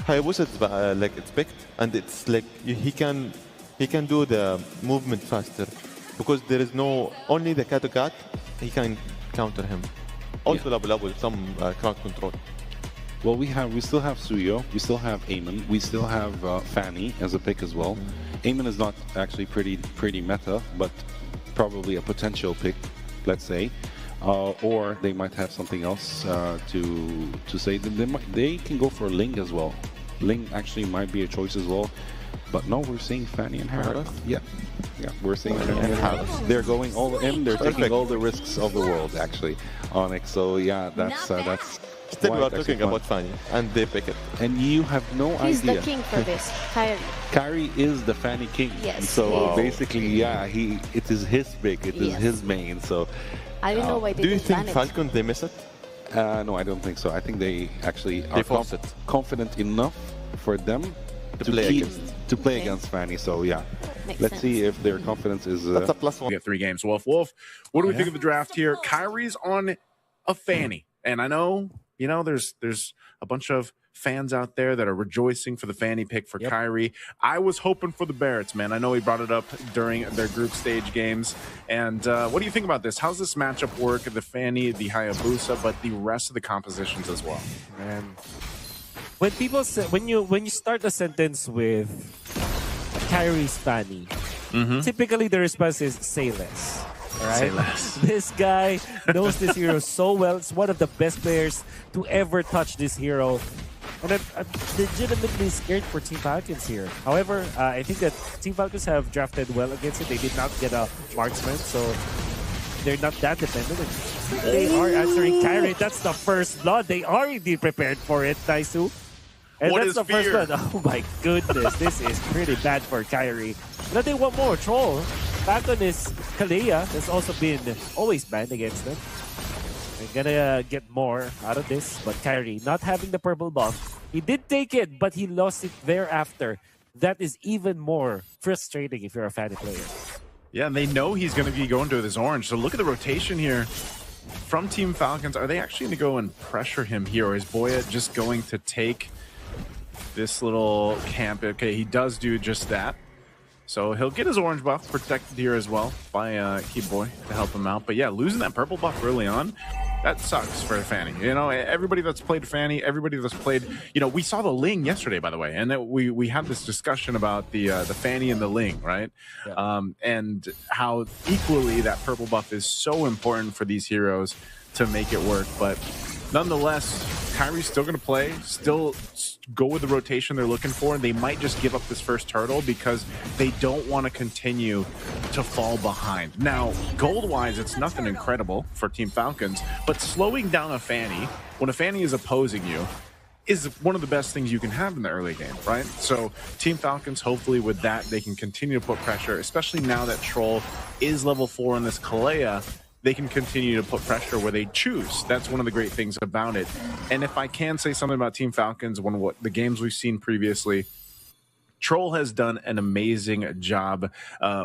Hayabusa is like it's picked, and it's like he can do the movement faster because there is no only the cat to cat. He can counter him. Also, level some crowd control. Well, we still have Suyo, we still have Eamon, we still have Fanny as a pick as well. Eamon is not actually pretty meta, but probably a potential pick, let's say. Or they might have something else to say. They can go for Ling as well. Ling actually might be a choice as well. But no, we're seeing Fanny and Harris. Yeah, we're seeing Fanny and Harris. They're going all in. They're taking all the risks of the world, actually, Onic. So yeah, that's. Still, we are talking about Fanny, and they pick it. And you have no idea. He's the king for this, Kyrie. Kyrie is the Fanny king. Yes. So basically, yeah, it is his pick. It is his main. So. I don't know why they do you think ban Falcons they miss it? No, I don't think so. I think they actually are confident enough for them to play against Fanny. So yeah, let's see if their confidence is. That's a +1. We have 3 games. Wolf, what do we think of the draft here? Kyrie's on a Fanny, and I know there's a bunch of fans out there that are rejoicing for the Fanny pick for Kyrie. I was hoping for the Barretts, man. I know he brought it up during their group stage games. And what do you think about this? How's this matchup work? The Fanny, the Hayabusa, but the rest of the compositions as well. Man, when people say when you start a sentence with Kyrie's Fanny, typically the response is say less. Right? This guy knows this hero so well. It's one of the best players to ever touch this hero. And I'm legitimately scared for Team Falcons here. However, I think that Team Falcons have drafted well against it. They did not get a marksman, so they're not that dependent. They are answering Kyrie. That's the first blood. They are indeed prepared for it, Taisu. And what that's the first blood. Oh my goodness, this is pretty bad for Kyrie. But they want more. Troll. Falcon is Kalea. That's also been always banned against them. They're gonna get more out of this, but Kyrie not having the purple buff. He did take it, but he lost it thereafter. That is even more frustrating if you're a Fanny player. Yeah, and they know he's going to be going to this orange. So look at the rotation here from Team Falcons. Are they actually going to go and pressure him here, or is Boya just going to take this little camp? Okay, he does do just that. So he'll get his orange buff protected here as well by Key Boy to help him out. But yeah, losing that purple buff early on, that sucks for Fanny. Everybody that's played Fanny, everybody that's played, we saw the Ling yesterday, by the way, and we had this discussion about the Fanny and the Ling, right? Yeah. And how equally that purple buff is so important for these heroes to make it work. But nonetheless, Kyrie's still going to play, still go with the rotation they're looking for. They might just give up this first turtle because they don't want to continue to fall behind. Now, gold-wise, it's nothing incredible for Team Falcons, but slowing down a Fanny, when a Fanny is opposing you, is one of the best things you can have in the early game, right? So Team Falcons, hopefully with that, they can continue to put pressure, especially now that Troll is level 4 in this Kalea. They can continue to put pressure where they choose. That's one of the great things about it. And if I can say something about Team Falcons, one of the games we've seen previously, Troll has done an amazing job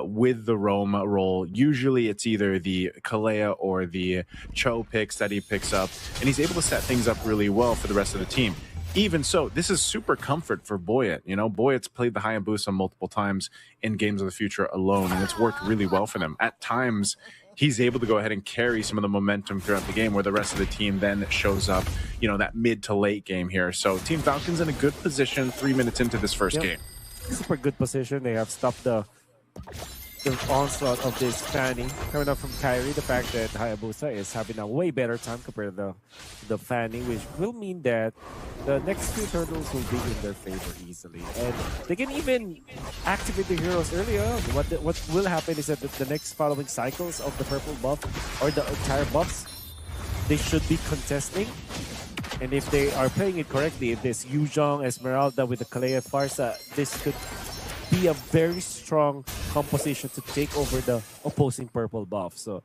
with the roam role. Usually it's either the Kalea or the Cho picks that he picks up, and he's able to set things up really well for the rest of the team. Even so, this is super comfort for Boyet. Boyet's played the Hayabusa multiple times in Games of the Future alone, and it's worked really well for them. At times, he's able to go ahead and carry some of the momentum throughout the game where the rest of the team then shows up, that mid to late game here. So Team Falcons in a good position 3 minutes into this first game. Super good position. They have stopped the onslaught of this Fanny coming up from Kyrie. The fact that Hayabusa is having a way better time compared to the Fanny, which will mean that the next few turtles will be in their favor easily. And they can even activate the heroes early on. What will happen is that the next following cycles of the purple buff or the entire buffs, they should be contesting. And if they are playing it correctly, if this Yuzhong, Esmeralda with the Kalea Farsa, this could be a very strong composition to take over the opposing purple buff. So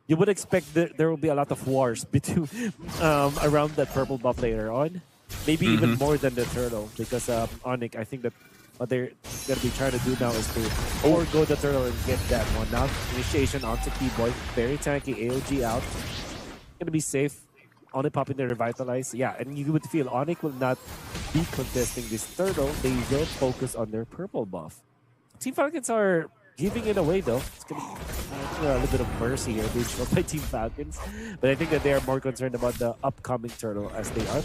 you would expect there will be a lot of wars between around that purple buff later on. Maybe even more than the turtle, because Onic, I think that what they're going to be trying to do now is to forego the turtle and get that one. Now, initiation onto Key Boy. Very tanky, AOG out. Going to be safe. Onic popping the Revitalize. Yeah, and you would feel Onic will not be contesting this turtle. They will focus on their purple buff. Team Falcons are giving it away though. It's going to be a little bit of mercy here being shown by Team Falcons. But I think that they are more concerned about the upcoming turtle as they are.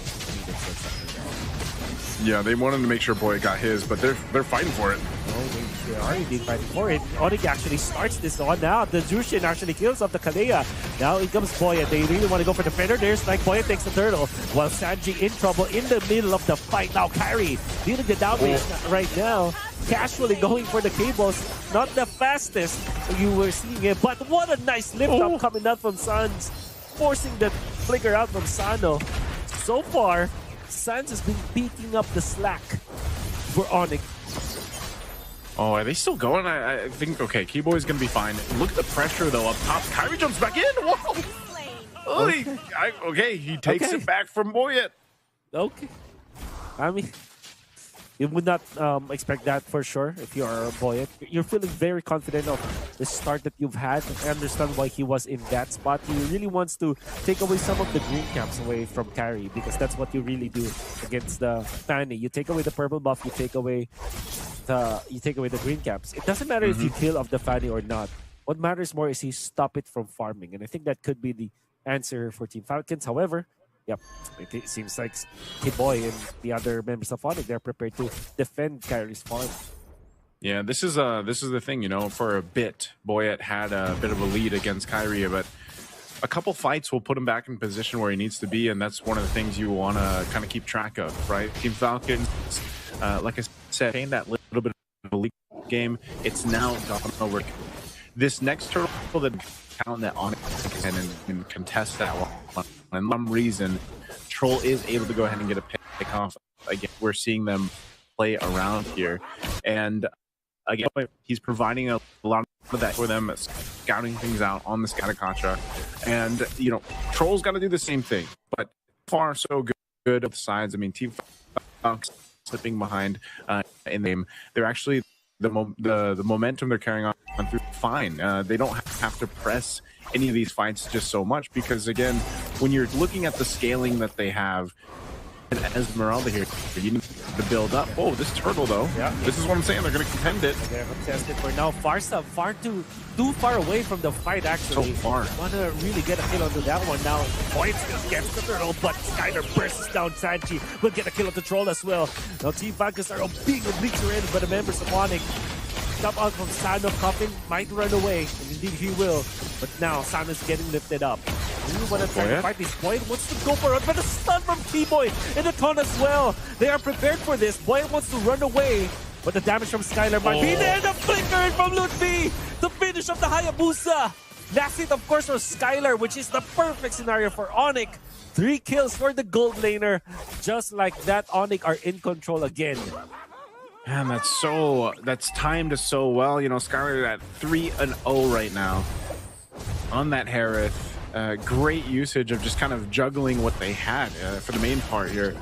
Yeah, they wanted to make sure Boy got his, but they're fighting for it. Oh, they are indeed fighting for it. Onic actually starts this on now. The Jushin actually kills off the Kalea. Now it comes Boya. They really want to go for the Fender. There's like Boya takes the turtle. While Sanji in trouble in the middle of the fight. Now Kyrie dealing the damage right now. Casually going for the cables. Not the fastest you were seeing it. But what a nice lift up coming out from Sans. Forcing the flicker out from Sano. So far, Sans has been beating up the slack for Onic. Oh, are they still going? I think, okay, Keyboy's going to be fine. Look at the pressure, though, up top. Kyrie jumps back in. Whoa! Okay, he takes it back from Boyet. Okay. I mean, you would not expect that for sure if you are a Boyet. You're feeling very confident of the start that you've had. I understand why he was in that spot. He really wants to take away some of the green caps away from Kyrie because that's what you really do against the Fanny. You take away the purple buff, you take away the green caps. It doesn't matter if you kill off the Fanny or not. What matters more is you stop it from farming. And I think that could be the answer for Team Falcons. However, yep, it seems like Kid Boy and the other members of Onic, they're prepared to defend Kyrie's farm. Yeah, this is the thing, you know, for a bit, Boyet had a bit of a lead against Kyrie, but a couple fights will put him back in position where he needs to be, and that's one of the things you want to kind of keep track of, right? Team Falcons, like I said, playing that little bit of a league game, it's now gone over. This next turtle that count that Onic and contest that one. And some reason, Troll is able to go ahead and get a pick off. Again, we're seeing them play around here. And again, he's providing a lot of that for them, scouting things out on the Scattercontra. And, you know, Troll's got to do the same thing. But far so good of the sides. I mean, Team Falcons slipping behind in the game. They're actually, the momentum they're carrying on through fine. They don't have to press any of these fights just so much because, again, when you're looking at the scaling that they have, and Esmeralda here, you need to build up. Oh, this turtle, though. Yeah. This is what I'm saying. They're going to contend it. They're going to contest it for now. Far too far away from the fight, actually. So far. Want to really get a kill onto that one now. Points against the turtle, but Skyler bursts down Sanchi. Will get a kill on the troll as well. Now, Team Falcons are being obliterated by the members of Onic. Stop out from Sano. Coffin might run away, and indeed he will. But now Sano's getting lifted up. You want to try to fight this. Boyd wants to go for it, but a stun from T-Boy in the ton as well. They are prepared for this. Boyd wants to run away, but the damage from Skylar might be there. The flicker from Ludwig to finish up the Hayabusa. Last hit, of course, was Skylar, which is the perfect scenario for Onic. 3 kills for the gold laner. Just like that, Onic are in control again. Man, that's timed so well. You know, Skylar at 3-0 right now on that Harith. Great usage of just kind of juggling what they had for the main part here.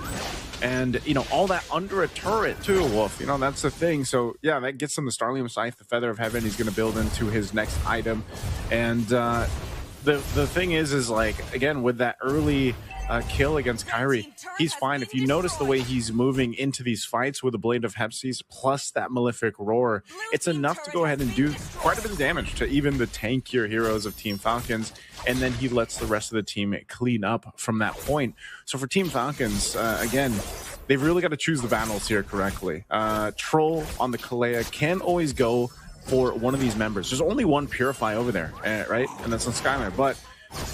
And, you know, all that under a turret too, Wolf. You know, that's the thing. So, yeah, that gets him the Starlium Scythe, the Feather of Heaven. He's going to build into his next item. And the thing is like, again, with that early kill against Kyrie, he's fine. If you notice the way he's moving into these fights with the Blade of Hepsies plus that Malefic Roar, it's enough to go ahead and do quite a bit of damage to even the tankier heroes of Team Falcons, and then he lets the rest of the team clean up from that point. So for Team Falcons, again, they've really got to choose the battles here correctly. Troll on the Kalea can always go for one of these members. There's only one Purify over there, right? And that's on Skylar. But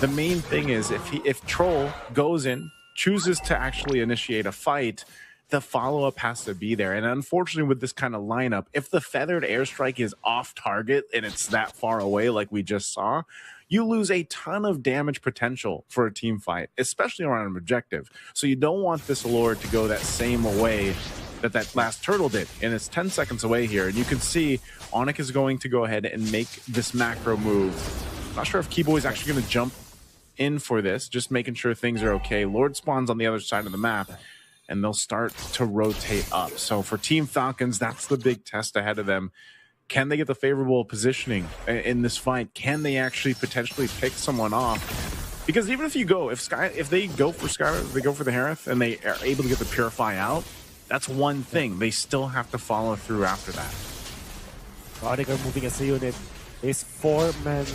the main thing is if Troll goes in, chooses to actually initiate a fight, the follow-up has to be there. And unfortunately, with this kind of lineup, if the Feathered Airstrike is off target and it's that far away like we just saw, you lose a ton of damage potential for a team fight, especially around an objective. So you don't want this Lord to go that same way that last turtle did, and it's 10 seconds away here. And you can see Onic is going to go ahead and make this macro move. Not sure if Keyboy is actually going to jump in for this, just making sure things are okay. Lord spawns on the other side of the map, and they'll start to rotate up. So for Team Falcons, that's the big test ahead of them. Can they get the favorable positioning in this fight? Can they actually potentially pick someone off? Because even if you go, if they go for Skylar, if they go for the Harith, and they are able to get the Purify out, that's one thing. They still have to follow through after that. Onic are moving as a unit. This 4-man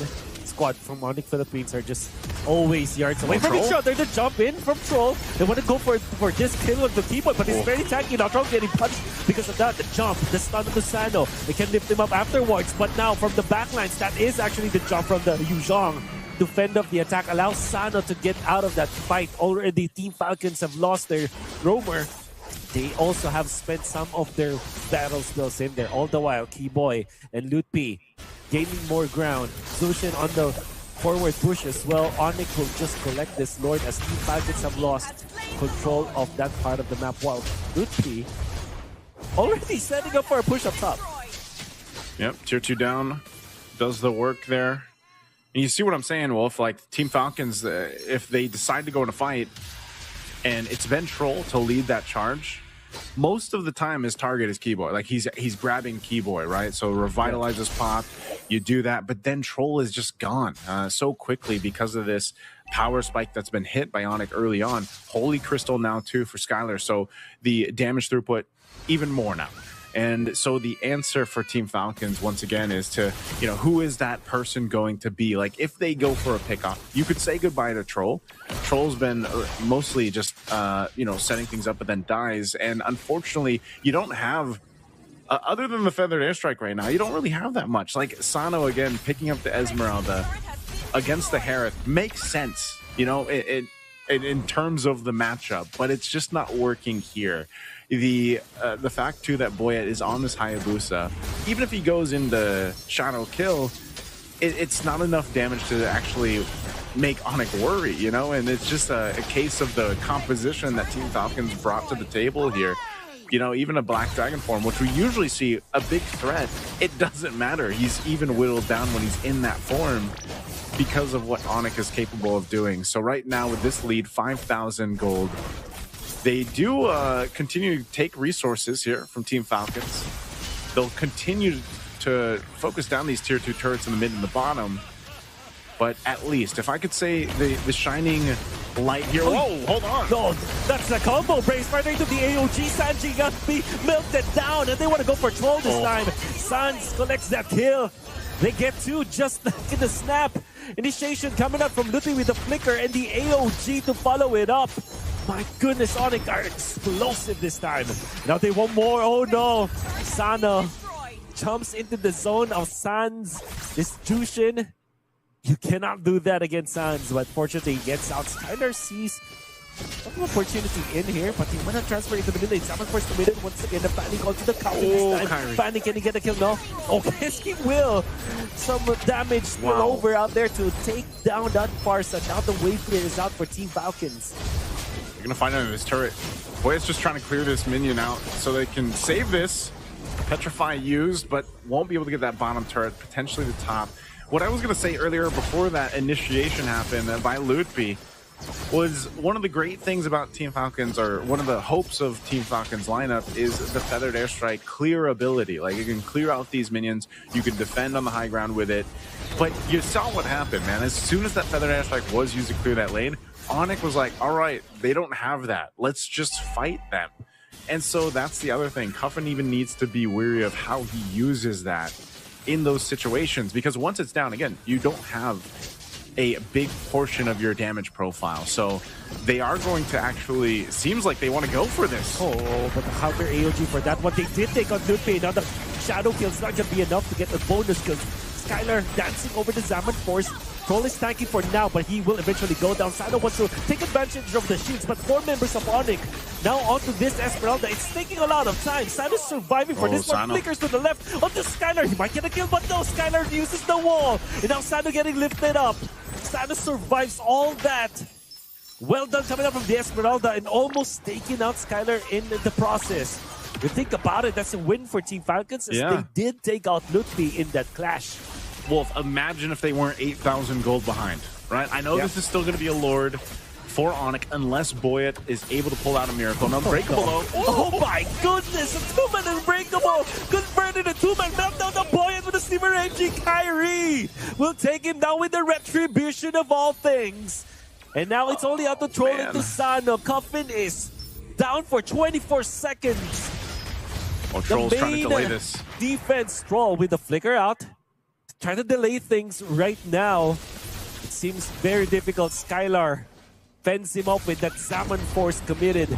squad from Onic Philippines are just always yards away from each other to jump in from Troll. They want to go for this kill of the keyboard, but it's very tanky now. Troll getting punched because of that. The jump, the stun of the Sano. They can lift him up afterwards, but now from the backlines, that is actually the jump from the Yuzhong to fend off the attack. Allows Sano to get out of that fight. Already, Team Falcons have lost their roamer. They also have spent some of their battle spells in there. All the while, Keyboy and Lutpi gaining more ground. Zushin on the forward push as well. Onic will just collect this Lord as Team Falcons have lost control of that part of the map. While Lutpi already setting up for a push up top. Yep, tier 2 down. Does the work there. And you see what I'm saying, Wolf? Like, Team Falcons, if they decide to go in a fight, and it's been Troll to lead that charge, most of the time his target is Keyboy. Like, he's grabbing Keyboy, right? So revitalizes pop, you do that, but then Troll is just gone so quickly because of this power spike that's been hit by Onic early on. Holy Crystal now too for Skylar, so the damage throughput even more now. And so the answer for Team Falcons, once again, is to, you know, who is that person going to be? Like, if they go for a pickoff, you could say goodbye to Troll. Troll's been mostly just, you know, setting things up, but then dies. And unfortunately, you don't have, other than the Feathered Airstrike right now, you don't really have that much. Like, Sano, again, picking up the Esmeralda against the Harith makes sense, you know, in terms of the matchup, but it's just not working here. The fact too that Boyet is on this Hayabusa, even if he goes into Shadow Kill, it's not enough damage to actually make Onic worry, you know. And it's just a case of the composition that Team Falcons brought to the table here. You know, even a Black Dragon form, which we usually see a big threat, it doesn't matter. He's even whittled down when he's in that form because of what Onic is capable of doing. So right now with this lead, 5,000 gold. They do continue to take resources here from Team Falcons. They'll continue to focus down these tier 2 turrets in the mid and the bottom. But at least, if I could say the shining light here. Whoa, hold on. No, that's the combo brace right into the AOG. Sanji got be melted down, and they want to go for Troll this time. Sans collects that kill. They get two just like in the snap. Initiation coming up from Lutpi with the flicker and the AOG to follow it up. My goodness, Onic are explosive this time. Now they want more. Oh no. Sana jumps into the zone of Sans. This Jushin. You cannot do that against Sans, but fortunately he gets out. Skylar sees some opportunity in here, but he went to transfer into the mid lane. Samus first to mid lane once again. The Fanny goes to the counter this time. Kyrie. Fanny, can he get a kill? No. Oh, yes, he will. Some damage spill over out there to take down that Farsa. Now the wave clear is out for Team Falcons. They're gonna find out this turret. Boyet's just trying to clear this minion out so they can save this. Petrify used, but won't be able to get that bottom turret, potentially the top. What I was gonna say earlier before that initiation happened by Lutpi was one of the great things about Team Falcons, or one of the hopes of Team Falcons lineup, is the Feathered Airstrike clear ability. Like, you can clear out these minions, you can defend on the high ground with it. But you saw what happened, man. As soon as that Feathered Airstrike was used to clear that lane, Onic was like, all right, they don't have that. Let's just fight them. And so that's the other thing. Cuffin even needs to be wary of how he uses that in those situations, because once it's down, again, you don't have a big portion of your damage profile. So they are going to actually, seems like they want to go for this. Oh, but the counter AOG for that one, they did take on Lutpi. Now the Shadow Kill's not going to be enough to get a bonus kill. Skylar dancing over the Zaman Force. Troll is tanky for now, but he will eventually go down. Sano wants to take advantage of the shields, but 4 members of Onic now onto this Esmeralda. It's taking a lot of time. Sano's surviving for this one. Flickers to the left onto Skylar. He might get a kill, but no, Skylar uses the wall. And now Sano getting lifted up. Sano survives all that. Well done coming up from the Esmeralda and almost taking out Skylar in the process. You think about it, that's a win for Team Falcons, as they did take out Lutpi in that clash. Wolf, imagine if they weren't 8,000 gold behind, right? I know this is still going to be a Lord for Onic unless Boyet is able to pull out a miracle. An Unbreakable. Oh my goodness, a 2-man Unbreakable! Converted a 2-man meltdown to Boyet with a Steamer MG. Kyrie will take him down with the retribution of all things. And now it's only out to Troll man. into Sano. Coffin is down for 24 seconds. Oh, Troll's the trying to main delay this. defense, Troll with the flicker out. Trying to delay things right now. It seems very difficult. Skylar fends him up with that Zaman Force committed.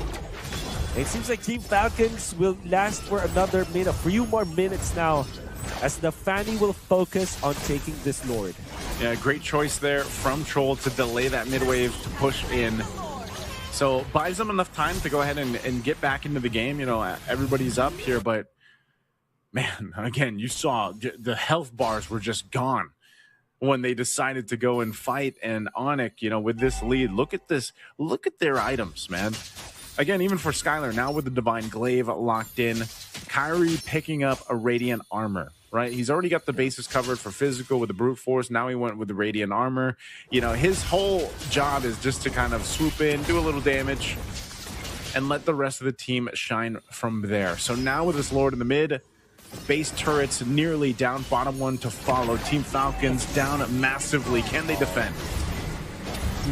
It seems like Team Falcons will last for another minute, a few more minutes now, as the Fanny will focus on taking this Lord. Yeah, great choice there from Troll to delay that mid wave to push in. So buys them enough time to go ahead and get back into the game. You know, everybody's up here, but man, again, you saw the health bars were just gone when they decided to go and fight. And Onic, you know, with this lead, look at this, look at their items, man. Again, even for Skylar, now with the Divine Glaive locked in, Kyrie picking up a Radiant Armor, right? He's already got the bases covered for physical with the Brute Force. Now he went with the Radiant Armor. You know, his whole job is just to kind of swoop in, do a little damage, and let the rest of the team shine from there. So now with this Lord in the mid, base turrets nearly down, bottom one to follow. Team Falcons down massively. Can they defend?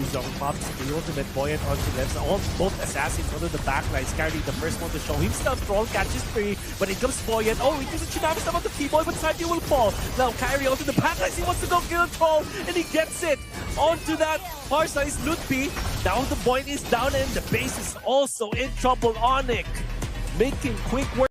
Zone pops the ultimate buoyant onto left. Both assassins onto the backline. Skyry, the first one to show himself. Troll catches free, but it comes buoyant. Oh, he uses Tsunami Stab on the T-Boy, but Sanji will fall. Now Kyrie onto the backline. He wants to go kill Troll, and he gets it onto that far-sized Lutpi. Now the buoyant is down, and the base is also in trouble. Onic making quick work.